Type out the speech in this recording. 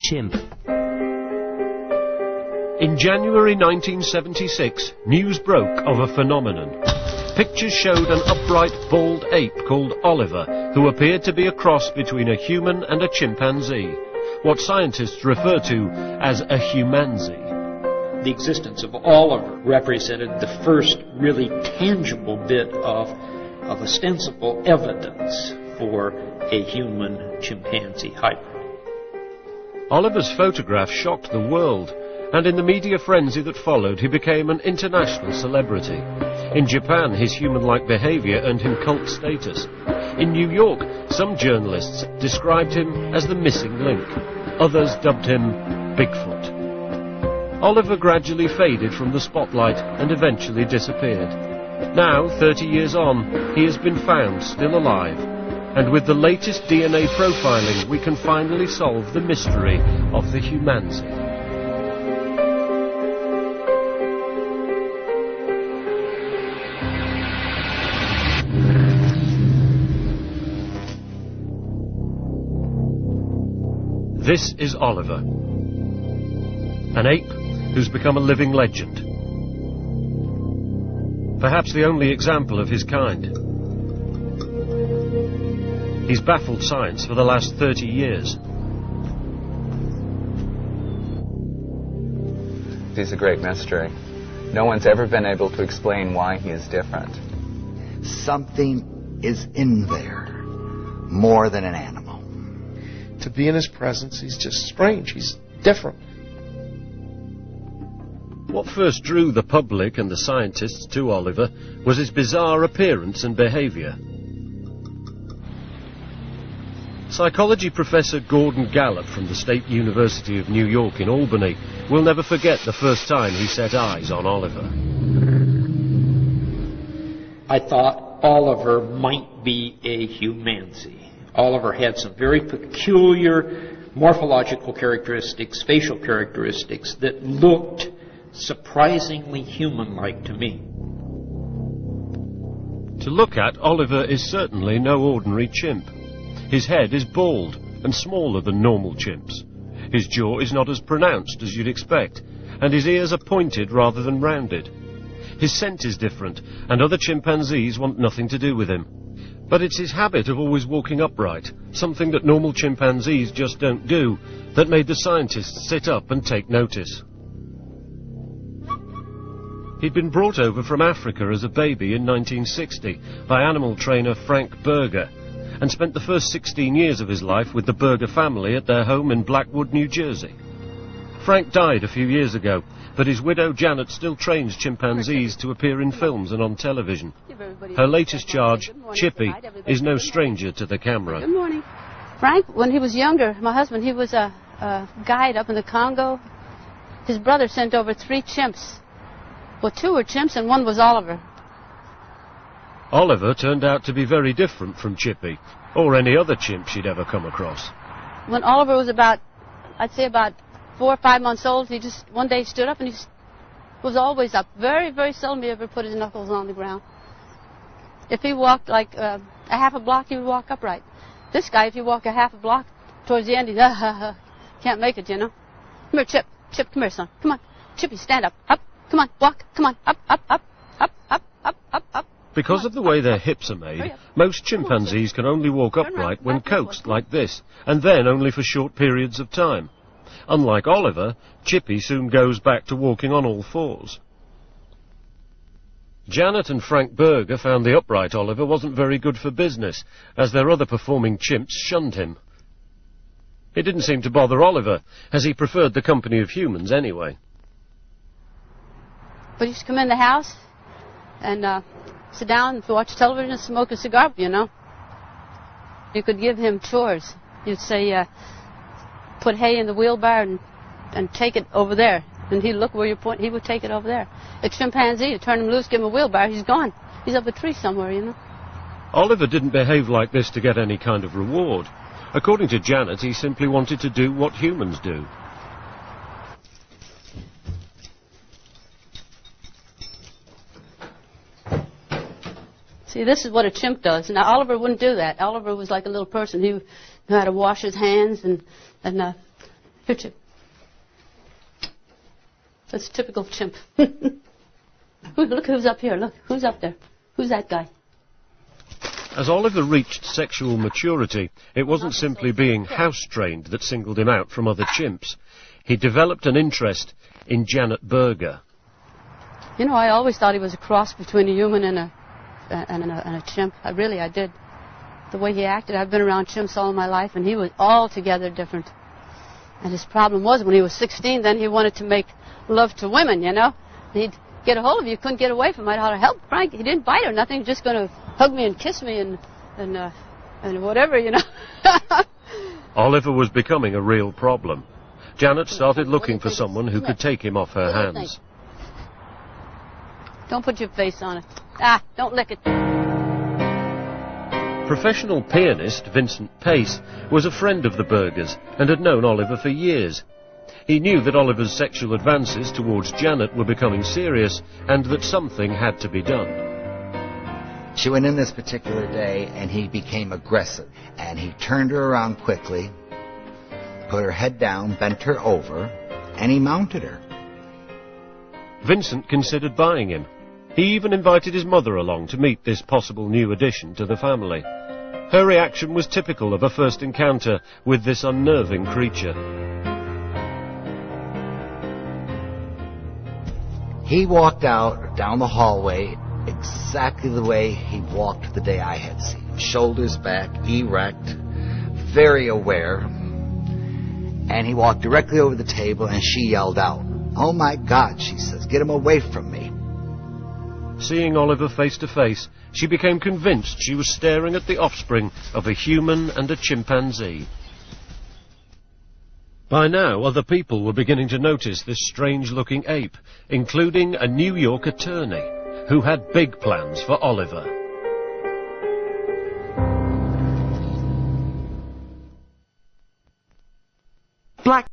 Chimp. In January 1976, news broke of a phenomenon. Pictures showed an upright, bald ape called Oliver, who appeared to be a cross between a human and a chimpanzee, what scientists refer to as a humanzee. The existence of Oliver represented the first really tangible bit of ostensible evidence for a human-chimpanzee hybrid. Oliver's photograph shocked the world, and in the media frenzy that followed, he became an international celebrity. In Japan, his human-like behavior earned him cult status. In New York, some journalists described him as the missing link. Others dubbed him Bigfoot. Oliver gradually faded from the spotlight and eventually disappeared. Now, 30 years on, he has been found still alive. And with the latest DNA profiling, we can finally solve the mystery of the humanzee. This is Oliver, an ape who's become a living legend. Perhaps the only example of his kind. He's baffled science for the last 30 years. He's a great mystery. No one's ever been able to explain why he is different. Something is in there, more than an animal. To be in his presence, he's just strange. He's different. What first drew the public and the scientists to Oliver was his bizarre appearance and behavior. Psychology professor Gordon Gallup from the State University of New York in Albany will never forget the first time he set eyes on Oliver. I thought Oliver might be a humanzee. Oliver had some very peculiar morphological characteristics, facial characteristics that looked surprisingly human-like to me. To look at, Oliver is certainly no ordinary chimp. His head is bald and smaller than normal chimps. His jaw is not as pronounced as you'd expect, and his ears are pointed rather than rounded. His scent is different, and other chimpanzees want nothing to do with him. But it's his habit of always walking upright, something that normal chimpanzees just don't do, that made the scientists sit up and take notice. He'd been brought over from Africa as a baby in 1960 by animal trainer Frank Berger, and spent the first 16 years of his life with the Berger family at their home in Blackwood, New Jersey. Frank died a few years ago, but his widow Janet still trains chimpanzees to appear in films and on television. Her latest charge, Chippy, is no stranger to the camera. Good morning. Frank, when he was younger, my husband, he was a guide up in the Congo. His brother sent over 3 chimps. Well, 2 were chimps and 1 was Oliver. Oliver turned out to be very different from Chippy, or any other chimp she'd ever come across. When Oliver was I'd say about 4 or 5 months old, he just one day stood up and he was always up. Very, very seldom he ever put his knuckles on the ground. If he walked like a half a block, he would walk upright. This guy, if you walk a half a block, towards the end, he's can't make it, you know. Come here, Chip. Chip, come here, son. Come on. Chippy, stand up. Up. Come on, walk. Come on. Up, up, up, up, up, up, up, up. Because of the way their hips are made, most chimpanzees can only walk upright when coaxed like this, and then only for short periods of time. Unlike Oliver, Chippy soon goes back to walking on all fours. Janet and Frank Berger found the upright Oliver wasn't very good for business, as their other performing chimps shunned him. It didn't seem to bother Oliver, as he preferred the company of humans anyway. But he used to come in the house and sit down and watch television and smoke a cigar, you know. You could give him chores. You'd say, put hay in the wheelbarrow and take it over there. And he'd look where you're pointing, he would take it over there. A chimpanzee, you turn him loose, give him a wheelbarrow, he's gone. He's up a tree somewhere, you know. Oliver didn't behave like this to get any kind of reward. According to Janet, he simply wanted to do what humans do. See, this is what a chimp does. Now, Oliver wouldn't do that. Oliver was like a little person. He knew how to wash his hands and Here, Chimp. That's typical Chimp. Look who's up here. Look, who's up there? Who's that guy? As Oliver reached sexual maturity, it wasn't simply being house-trained that singled him out from other chimps. He developed an interest in Janet Berger. You know, I always thought he was a cross between a human and a chimp. I did. The way he acted, I've been around chimps all my life, and he was altogether different. And his problem was, when he was 16, then he wanted to make love to women, you know. He'd get a hold of you, couldn't get away from him. I'd holler, help, Frank. He didn't bite or nothing, just going to hug me and kiss me and whatever, you know. Oliver was becoming a real problem. Janet started looking for someone who could take him off her hands. Don't put your face on it. Ah, don't lick it. Professional pianist Vincent Pace was a friend of the Bergers and had known Oliver for years. He knew that Oliver's sexual advances towards Janet were becoming serious and that something had to be done. She went in this particular day, and he became aggressive. And he turned her around quickly, put her head down, bent her over, and he mounted her. Vincent considered buying him. He even invited his mother along to meet this possible new addition to the family. Her reaction was typical of a first encounter with this unnerving creature. He walked out down the hallway exactly the way he walked the day I had seen him. Shoulders back, erect, very aware. And he walked directly over the table, and she yelled out, "Oh my God," she says, "get him away from me." Seeing Oliver face to face, she became convinced she was staring at the offspring of a human and a chimpanzee. By now, other people were beginning to notice this strange-looking ape, including a New York attorney, who had big plans for Oliver. Black